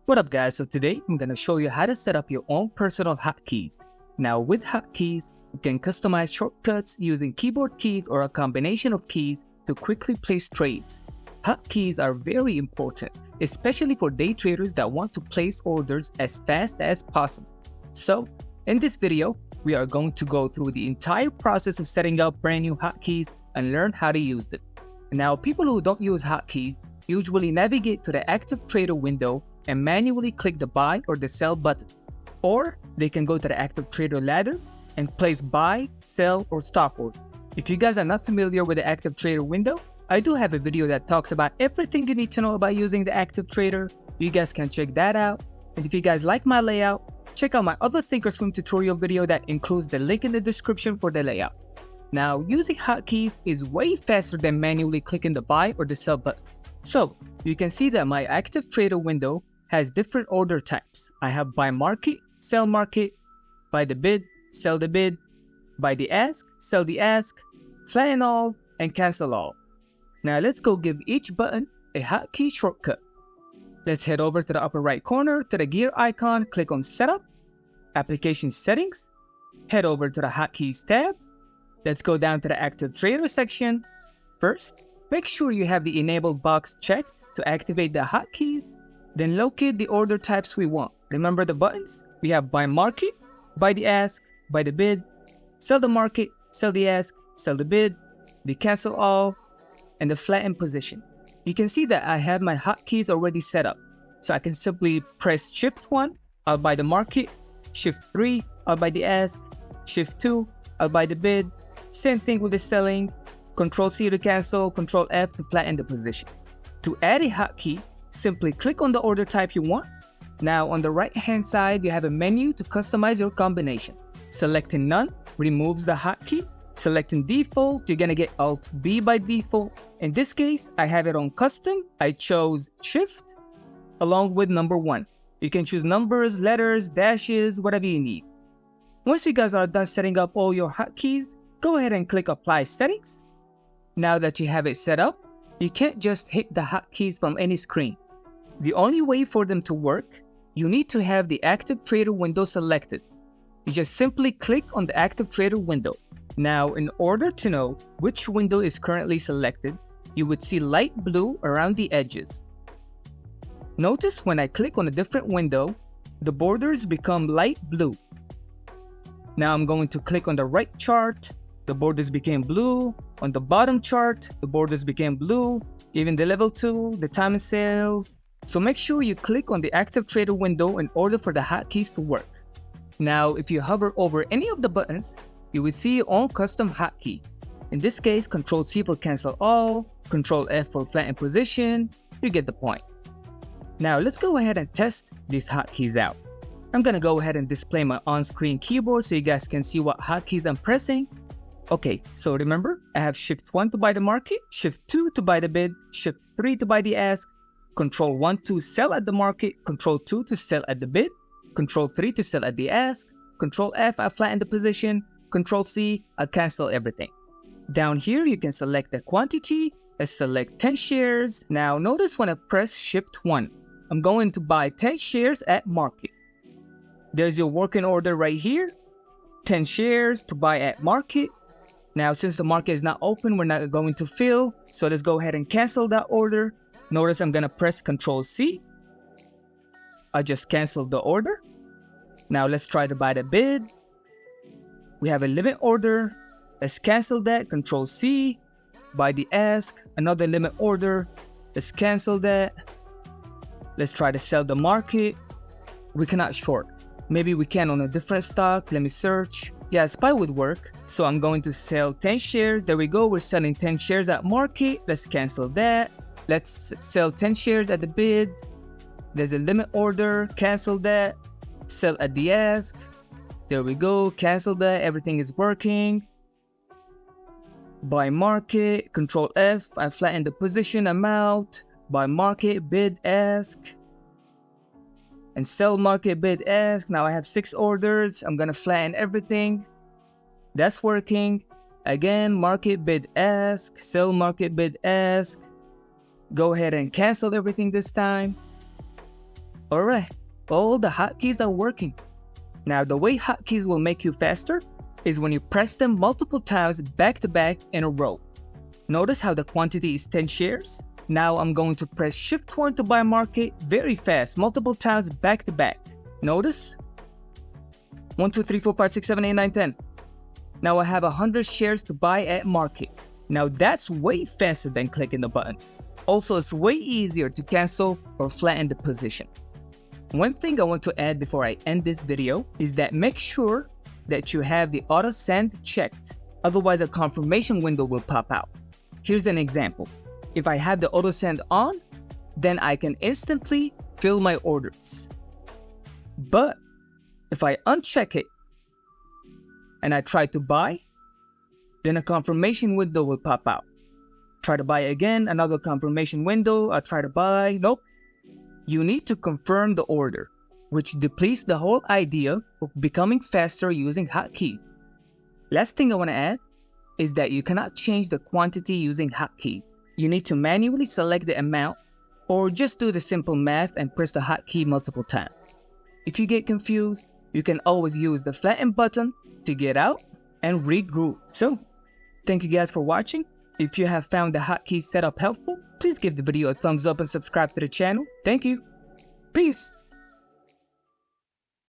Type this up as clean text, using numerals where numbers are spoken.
What up guys, so today I'm going to show you how to set up your own personal hotkeys. Now with hotkeys, you can customize shortcuts using keyboard keys or a combination of keys to quickly place trades. Hotkeys are very important, especially for day traders that want to place orders as fast as possible. So in this video, we are going to go through the entire process of setting up brand new hotkeys and learn how to use them. Now people who don't use hotkeys usually navigate to the active trader window and manually click the buy or the sell buttons. Or they can go to the active trader ladder and place buy, sell, or stop orders. If you guys are not familiar with the active trader window, I do have a video that talks about everything you need to know about using the active trader. You guys can check that out. And if you guys like my layout, check out my other ThinkorSwim tutorial video that includes the link in the description for the layout. Now, using hotkeys is way faster than manually clicking the buy or the sell buttons. So, you can see that my active trader window has different order types. I have buy market, sell market, buy the bid, sell the bid, buy the ask, sell the ask, flatten all, and cancel all. Now let's go give each button a hotkey shortcut. Let's head over to the upper right corner to the gear icon, click on Setup, Application Settings, head over to the Hotkeys tab. Let's go down to the Active Trader section. First, make sure you have the Enabled box checked to activate the hotkeys. Then locate the order types we want. Remember the buttons? We have buy market, buy the ask, buy the bid, sell the market, sell the ask, sell the bid, the cancel all, and the flatten position. You can see that I have my hotkeys already set up. So I can simply press Shift 1, I'll buy the market, Shift 3, I'll buy the ask, Shift 2, I'll buy the bid. Same thing with the selling, Control C to cancel, Control F to flatten the position. To add a hotkey, simply click on the order type you want. Now on the right hand side, you have a menu to customize your combination. Selecting none removes the hotkey. Selecting default, you're gonna get Alt B by default. In this case, I have it on custom. I chose Shift along with number 1. You can choose numbers, letters, dashes, whatever you need. Once you guys are done setting up all your hotkeys, go ahead and click Apply Settings. Now that you have it set up, you can't just hit the hotkeys from any screen. The only way for them to work, you need to have the Active Trader window selected. You just simply click on the Active Trader window. Now, in order to know which window is currently selected, you would see light blue around the edges. Notice when I click on a different window, the borders become light blue. Now I'm going to click on the right chart, the borders became blue. On the bottom chart, the borders became blue. Even the level 2, the time and sales. So make sure you click on the Active Trader window in order for the hotkeys to work. Now, if you hover over any of the buttons, you will see your own custom hotkey. In this case, Control C for cancel all, Control F for flatten position. You get the point. Now let's go ahead and test these hotkeys out. I'm gonna go ahead and display my on-screen keyboard so you guys can see what hotkeys I'm pressing. Okay, so remember, I have Shift 1 to buy the market, Shift 2 to buy the bid, Shift 3 to buy the ask, Control 1 to sell at the market, Control 2 to sell at the bid, Control 3 to sell at the ask, Control F, I flatten the position, Control C, I cancel everything. Down here, you can select the quantity. Let's select 10 shares. Now notice when I press Shift 1, I'm going to buy 10 shares at market. There's your working order right here. 10 shares to buy at market. Now since the market is not open, we're not going to fill. So let's go ahead and cancel that order. Notice I'm going to press Control C. I just canceled the order. Now let's try to buy the bid. We have a limit order. Let's cancel that. Control C. Buy the ask. Another limit order. Let's cancel that. Let's try to sell the market. We cannot short. Maybe we can on a different stock. Let me search. Yeah, SPY would work. So I'm going to sell 10 shares. There we go. We're selling 10 shares at market. Let's cancel that. Let's sell 10 shares at the bid. There's a limit order. Cancel that. Sell at the ask. There we go. Cancel that. Everything is working. Buy market. Control F. I flatten the position. I'm out. Buy market. Bid ask. And sell market, bid ask. Now I have 6 orders. I'm gonna flatten everything. That's working. Again, market, bid ask. Sell market, bid ask. Go ahead and cancel everything this time. Alright, all the hotkeys are working. Now the way hotkeys will make you faster is when you press them multiple times back to back in a row. Notice how the quantity is 10 shares? Now I'm going to press Shift 1 to buy market very fast, multiple times back to back. Notice? 1, 2, 3, 4, 5, 6, 7, 8, 9, 10. Now I have 100 shares to buy at market. Now that's way faster than clicking the buttons. Also, it's way easier to cancel or flatten the position. One thing I want to add before I end this video is that make sure that you have the auto send checked. Otherwise a confirmation window will pop out. Here's an example. If I have the auto send on, then I can instantly fill my orders. But if I uncheck it and I try to buy, then a confirmation window will pop out. Try to buy again, another confirmation window, I try to buy, nope. You need to confirm the order, which depletes the whole idea of becoming faster using hotkeys. Last thing I want to add is that you cannot change the quantity using hotkeys. You need to manually select the amount or just do the simple math and press the hotkey multiple times. If you get confused, you can always use the flatten button to get out and regroup. So, thank you guys for watching. If you have found the hotkey setup helpful, please give the video a thumbs up and subscribe to the channel. Thank you. Peace.